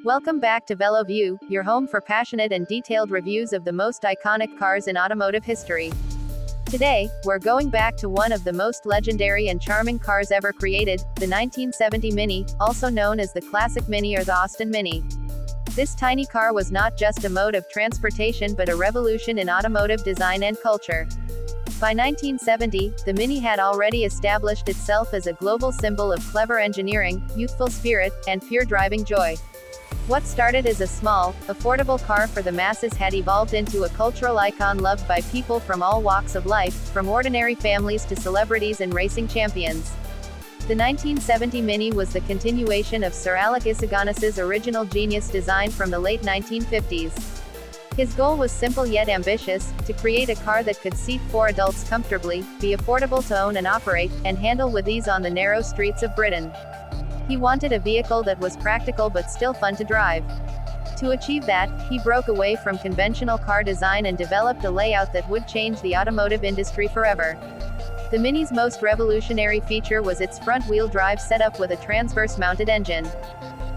Welcome back to VeloView, your home for passionate and detailed reviews of the most iconic cars in automotive history. Today, we're going back to one of the most legendary and charming cars ever created, the 1970 Mini, also known as the Classic Mini or the Austin Mini. This tiny car was not just a mode of transportation but a revolution in automotive design and culture. By 1970, the Mini had already established itself as a global symbol of clever engineering, youthful spirit, and pure driving joy. What started as a small, affordable car for the masses had evolved into a cultural icon loved by people from all walks of life, from ordinary families to celebrities and racing champions. The 1970 Mini was the continuation of Sir Alex Issigonis's original genius design from the late 1950s. His goal was simple yet ambitious, to create a car that could seat 4 adults comfortably, be affordable to own and operate, and handle with ease on the narrow streets of Britain. He wanted a vehicle that was practical but still fun to drive. To achieve that, he broke away from conventional car design and developed a layout that would change the automotive industry forever. The Mini's most revolutionary feature was its front-wheel drive setup with a transverse-mounted engine.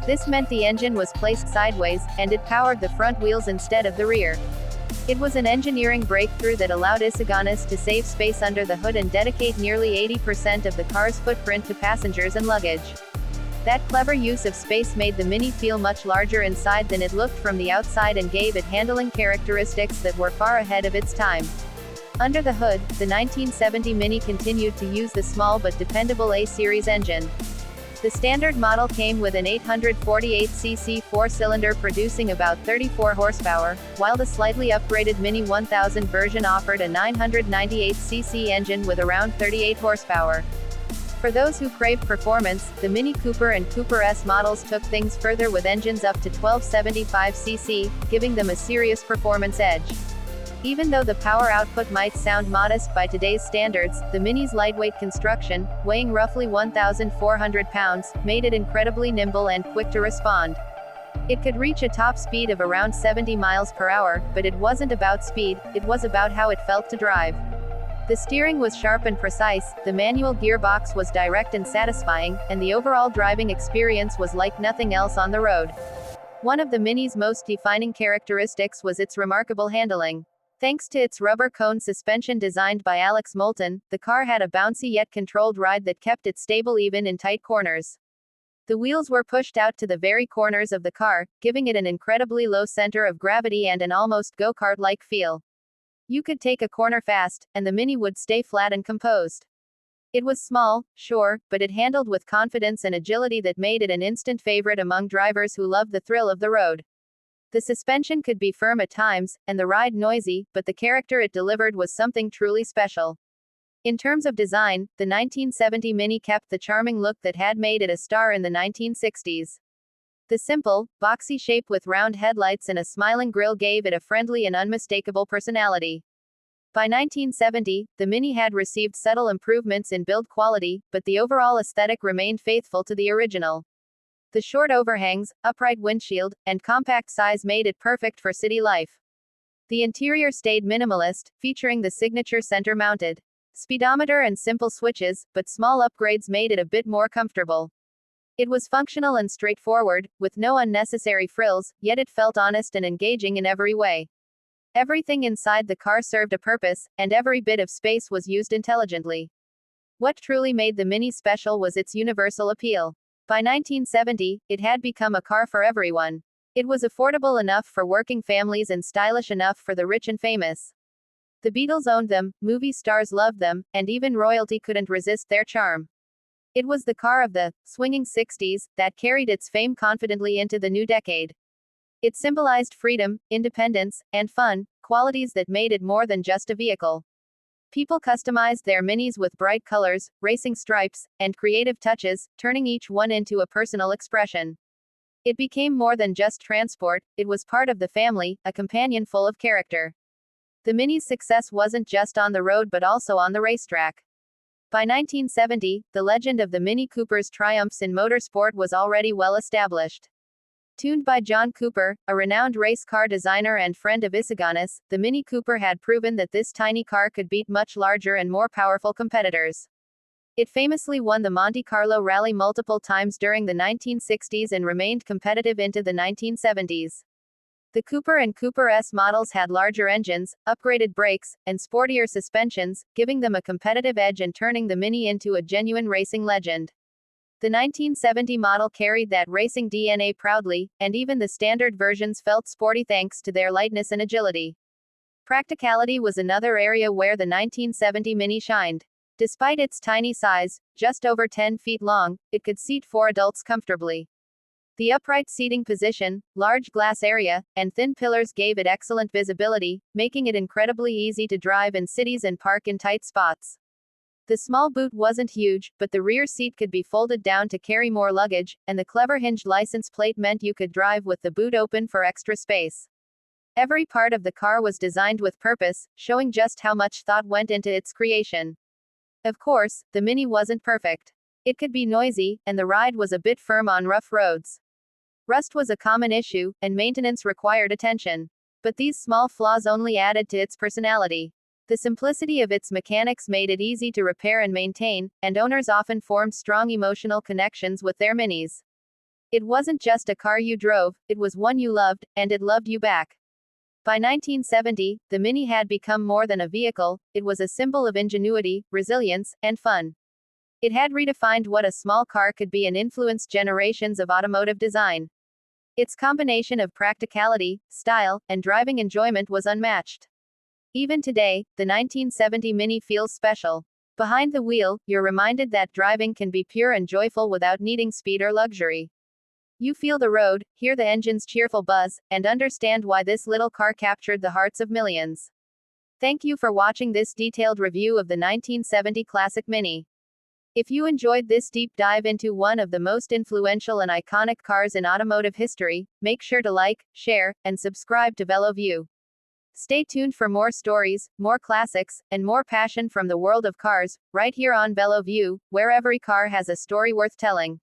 This meant the engine was placed sideways, and it powered the front wheels instead of the rear. It was an engineering breakthrough that allowed Issigonis to save space under the hood and dedicate nearly 80% of the car's footprint to passengers and luggage. That clever use of space made the Mini feel much larger inside than it looked from the outside and gave it handling characteristics that were far ahead of its time. Under the hood, the 1970 Mini continued to use the small but dependable A-series engine. The standard model came with an 848cc 4-cylinder producing about 34 horsepower, while the slightly upgraded Mini 1000 version offered a 998cc engine with around 38 horsepower. For those who craved performance, the Mini Cooper and Cooper S models took things further with engines up to 1275cc, giving them a serious performance edge. Even though the power output might sound modest by today's standards, the Mini's lightweight construction, weighing roughly 1,400 pounds, made it incredibly nimble and quick to respond. It could reach a top speed of around 70 miles per hour, but it wasn't about speed, it was about how it felt to drive. The steering was sharp and precise, the manual gearbox was direct and satisfying, and the overall driving experience was like nothing else on the road. One of the Mini's most defining characteristics was its remarkable handling. Thanks to its rubber cone suspension designed by Alex Moulton, the car had a bouncy yet controlled ride that kept it stable even in tight corners. The wheels were pushed out to the very corners of the car, giving it an incredibly low center of gravity and an almost go-kart-like feel. You could take a corner fast, and the Mini would stay flat and composed. It was small, sure, but it handled with confidence and agility that made it an instant favorite among drivers who loved the thrill of the road. The suspension could be firm at times, and the ride noisy, but the character it delivered was something truly special. In terms of design, the 1970 Mini kept the charming look that had made it a star in the 1960s. The simple, boxy shape with round headlights and a smiling grille gave it a friendly and unmistakable personality. By 1970, the Mini had received subtle improvements in build quality, but the overall aesthetic remained faithful to the original. The short overhangs, upright windshield, and compact size made it perfect for city life. The interior stayed minimalist, featuring the signature center-mounted speedometer and simple switches, but small upgrades made it a bit more comfortable. It was functional and straightforward, with no unnecessary frills, yet it felt honest and engaging in every way. Everything inside the car served a purpose, and every bit of space was used intelligently. What truly made the Mini special was its universal appeal. By 1970, it had become a car for everyone. It was affordable enough for working families and stylish enough for the rich and famous. The Beatles owned them, movie stars loved them, and even royalty couldn't resist their charm. It was the car of the swinging 60s that carried its fame confidently into the new decade. It symbolized freedom, independence, and fun, qualities that made it more than just a vehicle. People customized their Minis with bright colors, racing stripes, and creative touches, turning each one into a personal expression. It became more than just transport, it was part of the family, a companion full of character. The Mini's success wasn't just on the road but also on the racetrack. By 1970, the legend of the Mini Cooper's triumphs in motorsport was already well established. Tuned by John Cooper, a renowned race car designer and friend of Issigonis, the Mini Cooper had proven that this tiny car could beat much larger and more powerful competitors. It famously won the Monte Carlo Rally multiple times during the 1960s and remained competitive into the 1970s. The Cooper and Cooper S models had larger engines, upgraded brakes, and sportier suspensions, giving them a competitive edge and turning the Mini into a genuine racing legend. The 1970 model carried that racing DNA proudly, and even the standard versions felt sporty thanks to their lightness and agility. Practicality was another area where the 1970 Mini shined. Despite its tiny size, just over 10 feet long, it could seat 4 adults comfortably. The upright seating position, large glass area, and thin pillars gave it excellent visibility, making it incredibly easy to drive in cities and park in tight spots. The small boot wasn't huge, but the rear seat could be folded down to carry more luggage, and the clever hinged license plate meant you could drive with the boot open for extra space. Every part of the car was designed with purpose, showing just how much thought went into its creation. Of course, the Mini wasn't perfect. It could be noisy, and the ride was a bit firm on rough roads. Rust was a common issue, and maintenance required attention. But these small flaws only added to its personality. The simplicity of its mechanics made it easy to repair and maintain, and owners often formed strong emotional connections with their Minis. It wasn't just a car you drove, it was one you loved, and it loved you back. By 1970, the Mini had become more than a vehicle, it was a symbol of ingenuity, resilience, and fun. It had redefined what a small car could be and influenced generations of automotive design. Its combination of practicality, style, and driving enjoyment was unmatched. Even today, the 1970 Mini feels special. Behind the wheel, you're reminded that driving can be pure and joyful without needing speed or luxury. You feel the road, hear the engine's cheerful buzz, and understand why this little car captured the hearts of millions. Thank you for watching this detailed review of the 1970 Classic Mini. If you enjoyed this deep dive into one of the most influential and iconic cars in automotive history, make sure to like, share, and subscribe to VeloView. Stay tuned for more stories, more classics, and more passion from the world of cars, right here on VeloView, where every car has a story worth telling.